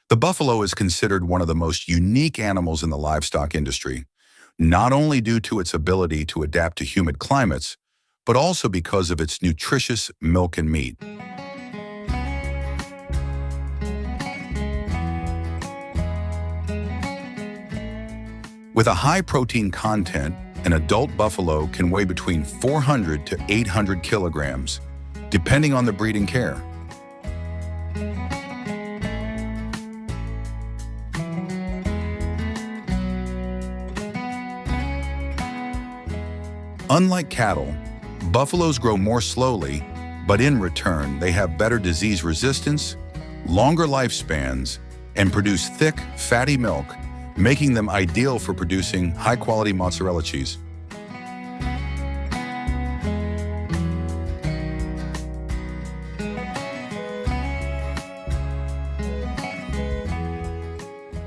The buffalo is considered one of the most unique animals in the livestock industry, not only due to its ability to adapt to humid climates, but also because of its nutritious milk and meat. With a high protein content, an adult buffalo can weigh between 400 to 800 kilograms, depending on the breed and care. Unlike cattle, buffaloes grow more slowly, but in return, they have better disease resistance, longer lifespans, and produce thick, fatty milk, making them ideal for producing high-quality mozzarella cheese.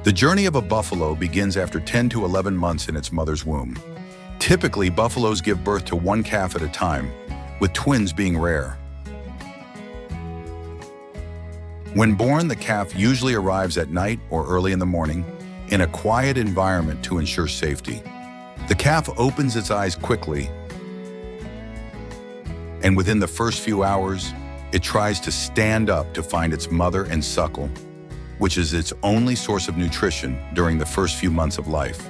The journey of a buffalo begins after 10 to 11 months in its mother's womb. Typically, buffaloes give birth to one calf at a time, with twins being rare. When born, the calf usually arrives at night or early in the morning in a quiet environment to ensure safety. The calf opens its eyes quickly, and within the first few hours, it tries to stand up to find its mother and suckle, which is its only source of nutrition during the first few months of life.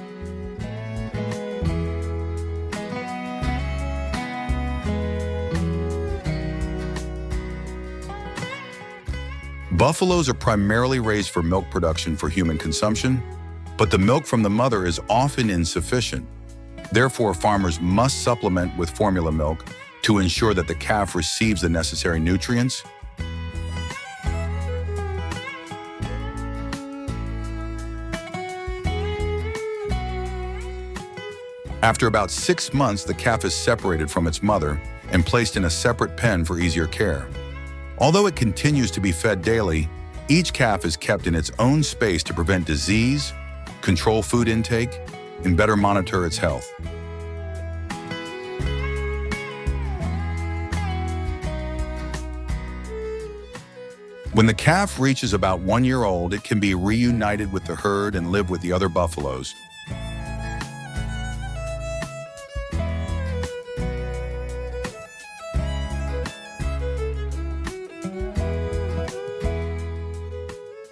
Buffaloes are primarily raised for milk production for human consumption, but the milk from the mother is often insufficient. Therefore, farmers must supplement with formula milk to ensure that the calf receives the necessary nutrients. After about 6 months, the calf is separated from its mother and placed in a separate pen for easier care. Although it continues to be fed daily, each calf is kept in its own space to prevent disease, control food intake, and better monitor its health. When the calf reaches about 1 year old, it can be reunited with the herd and live with the other buffaloes.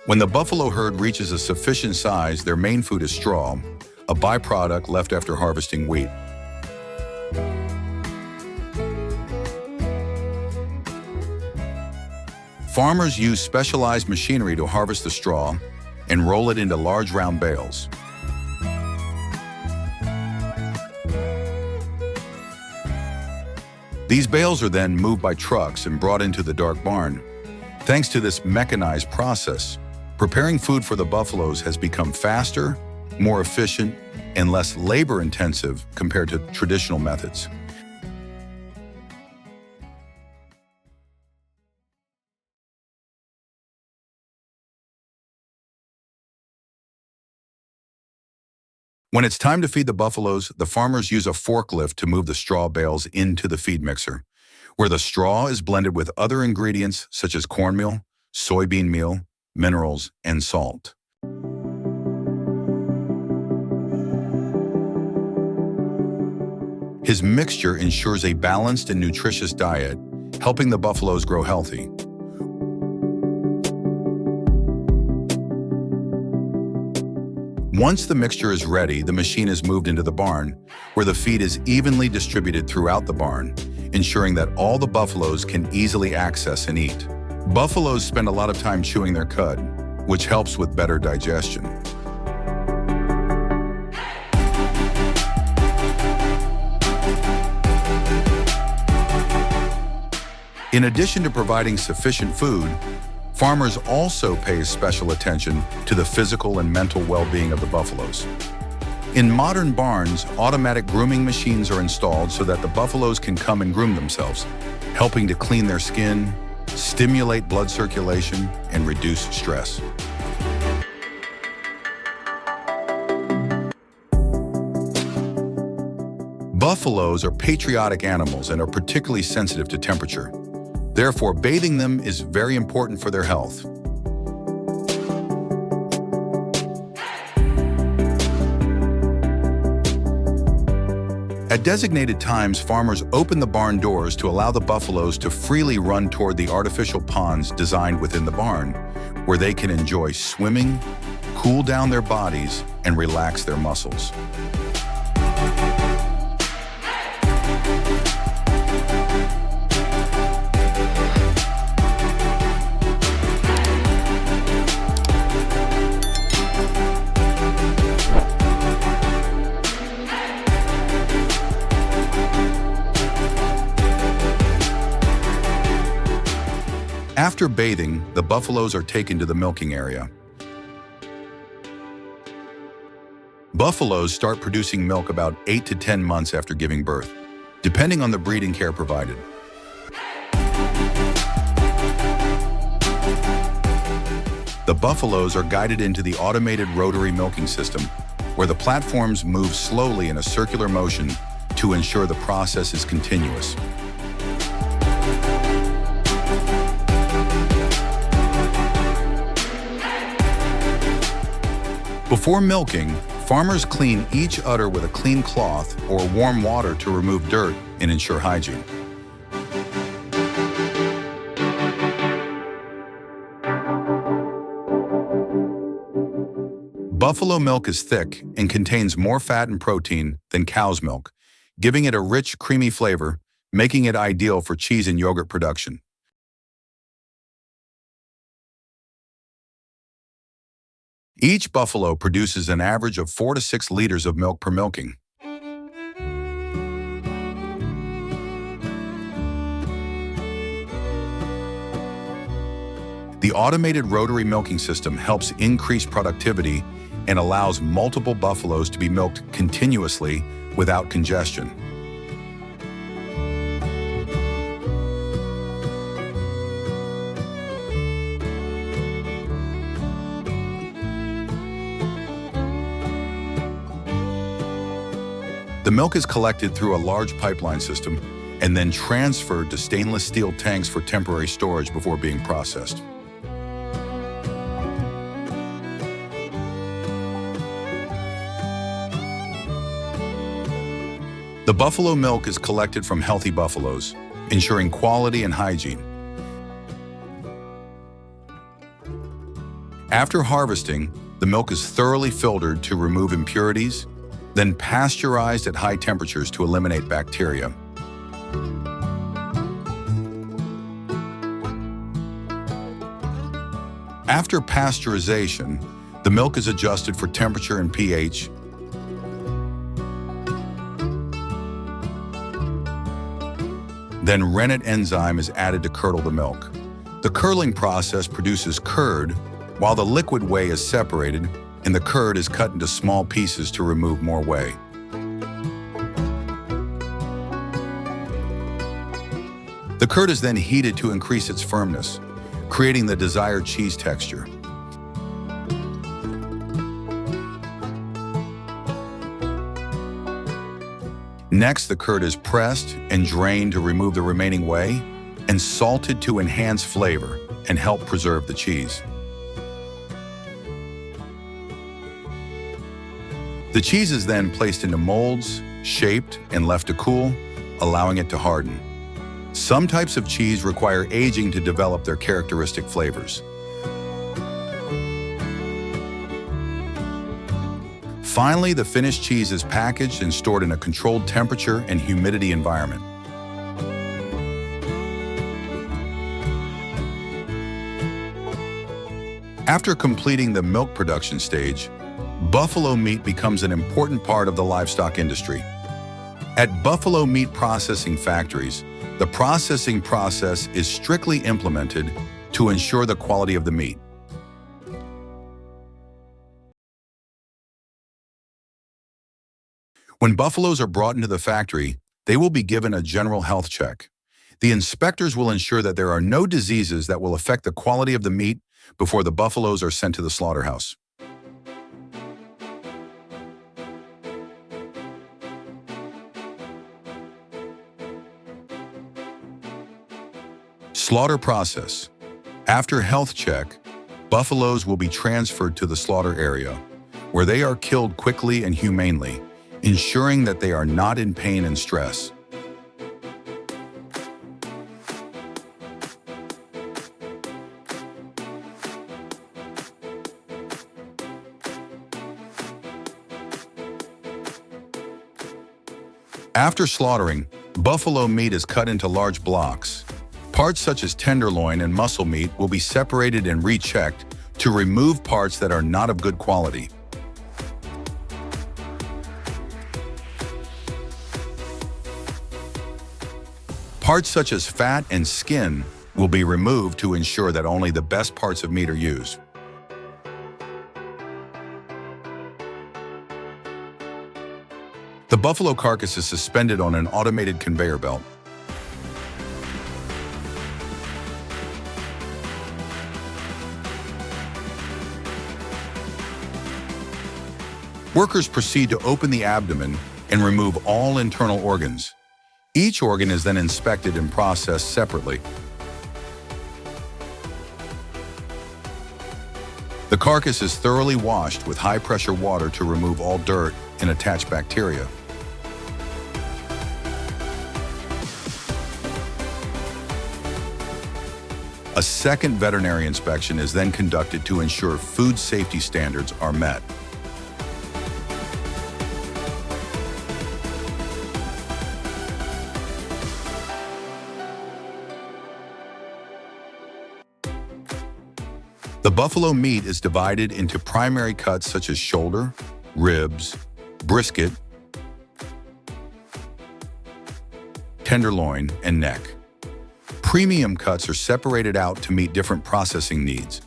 When the buffalo herd reaches a sufficient size, their main food is straw, a byproduct left after harvesting wheat. Farmers use specialized machinery to harvest the straw and roll it into large round bales. These bales are then moved by trucks and brought into the dark barn. Thanks to this mechanized process, preparing food for the buffaloes has become faster, more efficient, and less labor-intensive compared to traditional methods. When it's time to feed the buffaloes, the farmers use a forklift to move the straw bales into the feed mixer, where the straw is blended with other ingredients such as cornmeal, soybean meal, minerals, and salt. His mixture ensures a balanced and nutritious diet, helping the buffaloes grow healthy. Once the mixture is ready, the machine is moved into the barn, where the feed is evenly distributed throughout the barn, ensuring that all the buffaloes can easily access and eat. Buffaloes spend a lot of time chewing their cud, which helps with better digestion. In addition to providing sufficient food, farmers also pay special attention to the physical and mental well-being of the buffaloes. In modern barns, automatic grooming machines are installed so that the buffaloes can come and groom themselves, helping to clean their skin, stimulate blood circulation, and reduce stress. Buffaloes are patriotic animals and are particularly sensitive to temperature. Therefore, bathing them is very important for their health. At designated times, farmers open the barn doors to allow the buffaloes to freely run toward the artificial ponds designed within the barn, where they can enjoy swimming, cool down their bodies, and relax their muscles. After bathing, the buffaloes are taken to the milking area. Buffaloes start producing milk about 8 to 10 months after giving birth, depending on the breeding care provided. The buffaloes are guided into the automated rotary milking system, where the platforms move slowly in a circular motion to ensure the process is continuous. Before milking, farmers clean each udder with a clean cloth or warm water to remove dirt and ensure hygiene. Buffalo milk is thick and contains more fat and protein than cow's milk, giving it a rich, creamy flavor, making it ideal for cheese and yogurt production. Each buffalo produces an average of 4 to 6 liters of milk per milking. The automated rotary milking system helps increase productivity and allows multiple buffaloes to be milked continuously without congestion. The milk is collected through a large pipeline system and then transferred to stainless steel tanks for temporary storage before being processed. The buffalo milk is collected from healthy buffaloes, ensuring quality and hygiene. After harvesting, the milk is thoroughly filtered to remove impurities, then pasteurized at high temperatures to eliminate bacteria. After pasteurization, the milk is adjusted for temperature and pH, then rennet enzyme is added to curdle the milk. The curdling process produces curd, while the liquid whey is separated and the curd is cut into small pieces to remove more whey. The curd is then heated to increase its firmness, creating the desired cheese texture. Next, the curd is pressed and drained to remove the remaining whey and salted to enhance flavor and help preserve the cheese. The cheese is then placed into molds, shaped, and left to cool, allowing it to harden. Some types of cheese require aging to develop their characteristic flavors. Finally, the finished cheese is packaged and stored in a controlled temperature and humidity environment. After completing the milk production stage, buffalo meat becomes an important part of the livestock industry. At buffalo meat processing factories, the processing process is strictly implemented to ensure the quality of the meat. When buffaloes are brought into the factory, they will be given a general health check. The inspectors will ensure that there are no diseases that will affect the quality of the meat before the buffaloes are sent to the slaughterhouse. Slaughter process. After health check, buffaloes will be transferred to the slaughter area, where they are killed quickly and humanely, ensuring that they are not in pain and stress. After slaughtering, buffalo meat is cut into large blocks. Parts such as tenderloin and muscle meat will be separated and rechecked to remove parts that are not of good quality. Parts such as fat and skin will be removed to ensure that only the best parts of meat are used. The buffalo carcass is suspended on an automated conveyor belt. Workers proceed to open the abdomen and remove all internal organs. Each organ is then inspected and processed separately. The carcass is thoroughly washed with high-pressure water to remove all dirt and attached bacteria. A second veterinary inspection is then conducted to ensure food safety standards are met. The buffalo meat is divided into primary cuts such as shoulder, ribs, brisket, tenderloin, and neck. Premium cuts are separated out to meet different processing needs.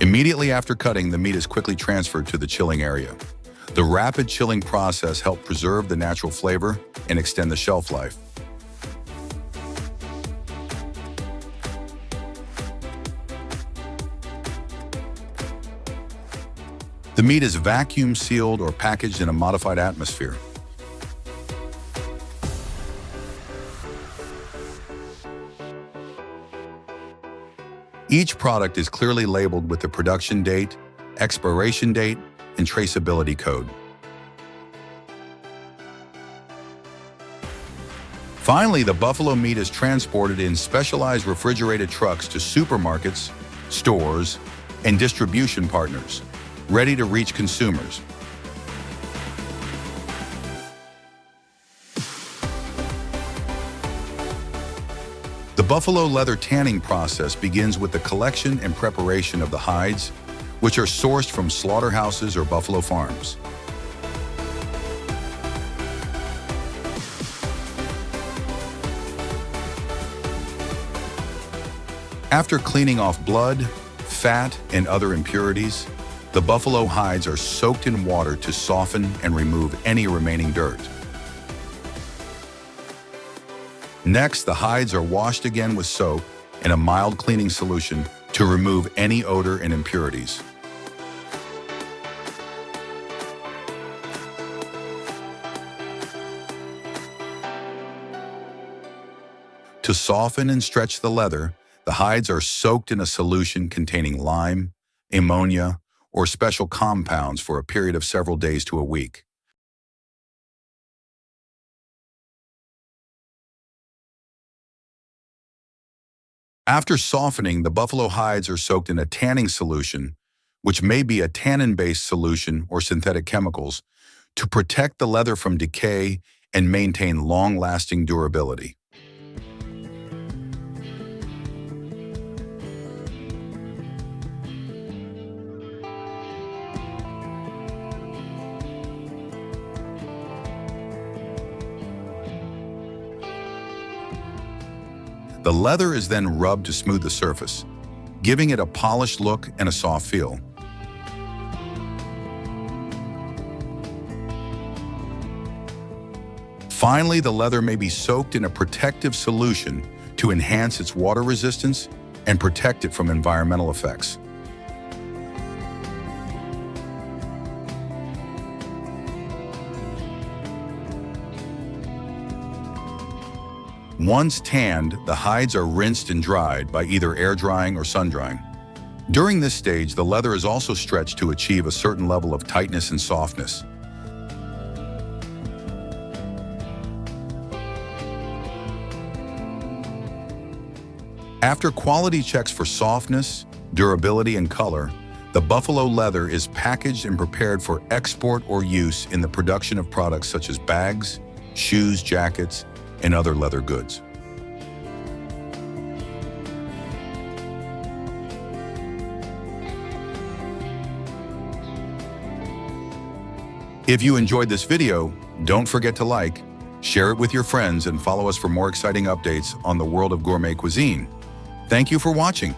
Immediately after cutting, the meat is quickly transferred to the chilling area. The rapid chilling process helps preserve the natural flavor and extend the shelf life. The meat is vacuum sealed or packaged in a modified atmosphere. Each product is clearly labeled with the production date, expiration date, and traceability code. Finally, the buffalo meat is transported in specialized refrigerated trucks to supermarkets, stores, and distribution partners, ready to reach consumers. The buffalo leather tanning process begins with the collection and preparation of the hides, which are sourced from slaughterhouses or buffalo farms. After cleaning off blood, fat, and other impurities, the buffalo hides are soaked in water to soften and remove any remaining dirt. Next, the hides are washed again with soap and a mild cleaning solution to remove any odor and impurities. To soften and stretch the leather, the hides are soaked in a solution containing lime, ammonia, or special compounds for a period of several days to a week. After softening, the buffalo hides are soaked in a tanning solution, which may be a tannin-based solution or synthetic chemicals, to protect the leather from decay and maintain long-lasting durability. The leather is then rubbed to smooth the surface, giving it a polished look and a soft feel. Finally, the leather may be soaked in a protective solution to enhance its water resistance and protect it from environmental effects. Once tanned, the hides are rinsed and dried by either air drying or sun drying. During this stage, the leather is also stretched to achieve a certain level of tightness and softness. After quality checks for softness, durability, and color, the buffalo leather is packaged and prepared for export or use in the production of products such as bags, shoes, jackets, and other leather goods. If you enjoyed this video, don't forget to like, share it with your friends, and follow us for more exciting updates on the world of gourmet cuisine. Thank you for watching.